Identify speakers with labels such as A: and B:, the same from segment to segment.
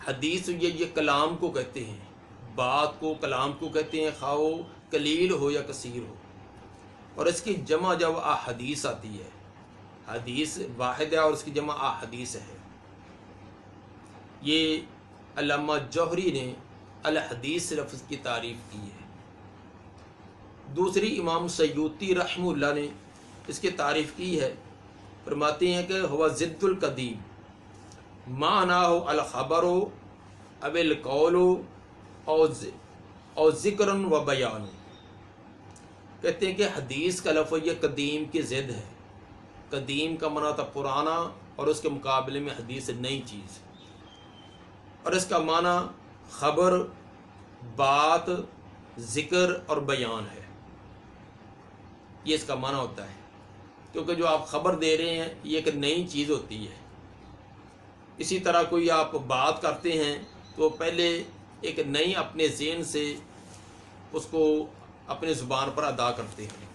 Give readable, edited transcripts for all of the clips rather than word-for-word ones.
A: حدیث یہ کلام کو کہتے ہیں، بات کو کلام کو کہتے ہیں، خواہ وہ قلیل ہو یا کثیر ہو. اور اس کی جمع جب احادیث آتی ہے، حدیث واحد ہے اور اس کی جمع احادیث ہے. یہ علامہ جوہری نے الحدیث لفظ کی تعریف کی ہے. دوسری امام سیوطی رحمہ اللہ نے اس کی تعریف کی ہے. فرماتے ہیں کہ ہوا ضد القدیم معنی ہو الخبر ہو اب القول او ذکر و بیان. کہتے ہیں کہ حدیث کا لفظ یہ قدیم کی ضد ہے. قدیم کا معنی تھا پرانا، اور اس کے مقابلے میں حدیث نئی چیز، اور اس کا معنی خبر، بات، ذکر اور بیان ہے. یہ اس کا معنی ہوتا ہے، کیونکہ جو آپ خبر دے رہے ہیں یہ ایک نئی چیز ہوتی ہے. اسی طرح کوئی آپ بات کرتے ہیں تو پہلے ایک نئی اپنے ذہن سے اس کو اپنے زبان پر ادا کرتے ہیں.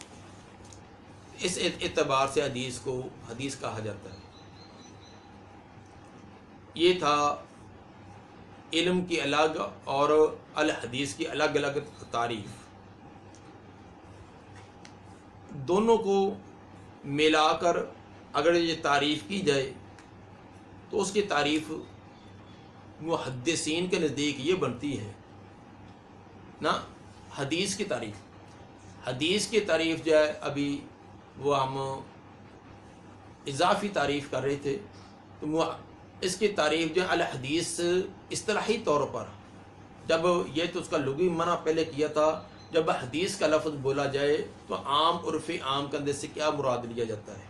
A: اس اعتبار سے حدیث کو حدیث کہا جاتا ہے. یہ تھا علم کی الگ اور الحدیث کی الگ الگ تعریف. دونوں کو ملا کر اگر یہ تعریف کی جائے تو اس کی تعریف محدثین کے نزدیک یہ بنتی ہے نا. حدیث کی تعریف جو ہے ابھی وہ ہم اضافی تعریف کر رہے تھے، تو اس کی تعریف جو ہے الحدیث اصطلاحی طور پر، جب یہ تو اس کا لغوی معنی پہلے کیا تھا، جب حدیث کا لفظ بولا جائے تو عام عرف عام کے اندر سے کیا مراد لیا جاتا ہے.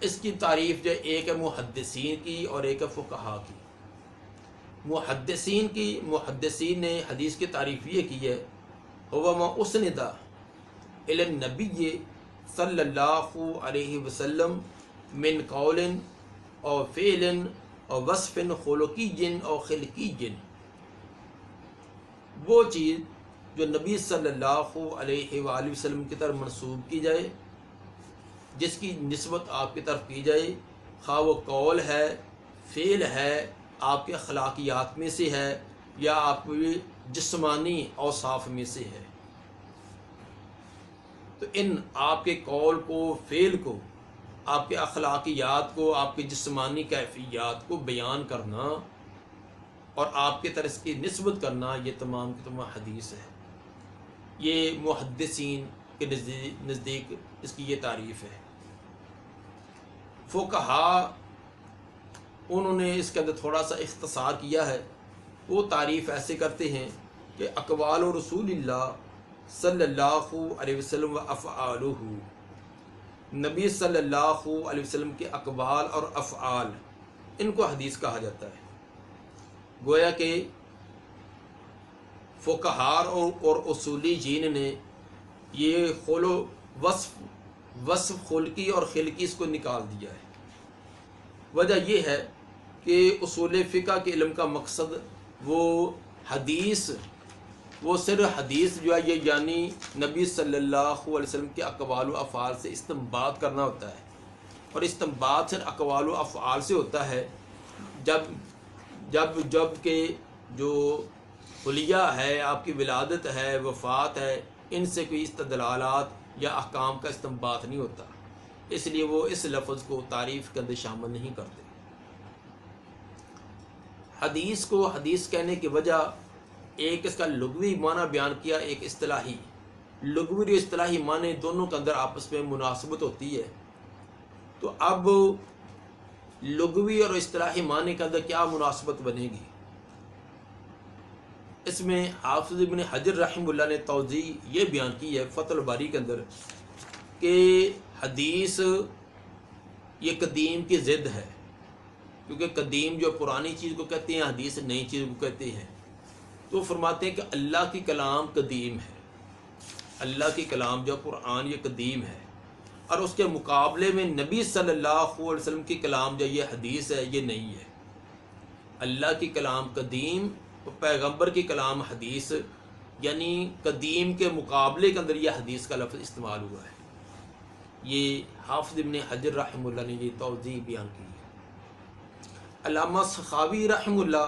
A: اس کی تعریف جو ایک ہے محدثین کی اور ایک ہے فقہا کی. محدثین نے حدیث کی تعریف یہ کی ہے، هو ما اسند الی النبی صلی اللہ علیہ وسلم من قول او فعل او وصف خلقی او خلقی. وہ چیز جو نبی صلی اللہ علیہ وآلہ وسلم کی طرف منسوب کی جائے، جس کی نسبت آپ کی طرف کی جائے، خواہ وہ قول ہے، فعل ہے، آپ کے اخلاقیات میں سے ہے، یا آپ کے جسمانی اوصاف میں سے ہے. تو ان آپ کے قول کو، فعل کو، آپ کے اخلاقیات کو، آپ کے جسمانی کیفیات کو بیان کرنا اور آپ کی طرف کی نسبت کرنا، یہ تمام کی تمام حدیث ہے. یہ محدثین کے نزدیک اس کی یہ تعریف ہے. فقہا انہوں نے اس کے اندر تھوڑا سا اختصار کیا ہے. وہ تعریف ایسے کرتے ہیں کہ اقوال و رسول اللہ صلی اللہ علیہ وسلم و افعالہ، نبی صلی اللہ علیہ وسلم کے اقوال اور افعال، ان کو حدیث کہا جاتا ہے. گویا کہ فقہار اور اصولی جین نے یہ وصف خلقی اور خلقی اس کو نکال دیا ہے. وجہ یہ ہے کہ اصول فقہ کے علم کا مقصد وہ حدیث، وہ صرف حدیث جو ہے یہ یعنی نبی صلی اللہ علیہ وسلم کے اقوال و افعال سے استنباط کرنا ہوتا ہے. اور استنباط صرف اقوال و افعال سے ہوتا ہے جب کہ جو حلیہ ہے، آپ کی ولادت ہے، وفات ہے، ان سے کوئی استدلالات یا احکام کا استنباط نہیں ہوتا. اس لیے وہ اس لفظ کو تعریف کے اندر شامل نہیں کرتے. حدیث کو حدیث کہنے کی وجہ، ایک اس کا لغوی معنی بیان کیا، ایک اصطلاحی. لغوی اور اصطلاحی معنی دونوں کے اندر آپس میں مناسبت ہوتی ہے. تو اب لغوی اور اصطلاحی معنی کے اندر کیا مناسبت بنے گی؟ اس میں حافظ ابن حجر رحمہ اللہ نے توضیح یہ بیان کی ہے فتح الباری کے اندر کہ حدیث یہ قدیم کی ضد ہے، کیونکہ قدیم جو پرانی چیز کو کہتے ہیں، حدیث نئی چیز کو کہتے ہیں. تو فرماتے ہیں کہ اللہ کی کلام قدیم ہے، اللہ کی کلام جو قرآن یہ قدیم ہے، اور اس کے مقابلے میں نبی صلی اللہ علیہ وسلم کی کلام جو یہ حدیث ہے یہ نئی ہے. اللہ کی کلام قدیم اور پیغمبر کی کلام حدیث، یعنی قدیم کے مقابلے کے اندر یہ حدیث کا لفظ استعمال ہوا ہے. یہ حافظ ابن حجر رحمہ اللہ نے یہ توضیح بیان کی ہے. علامہ سخاوی رحمہ اللہ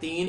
A: 3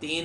A: 3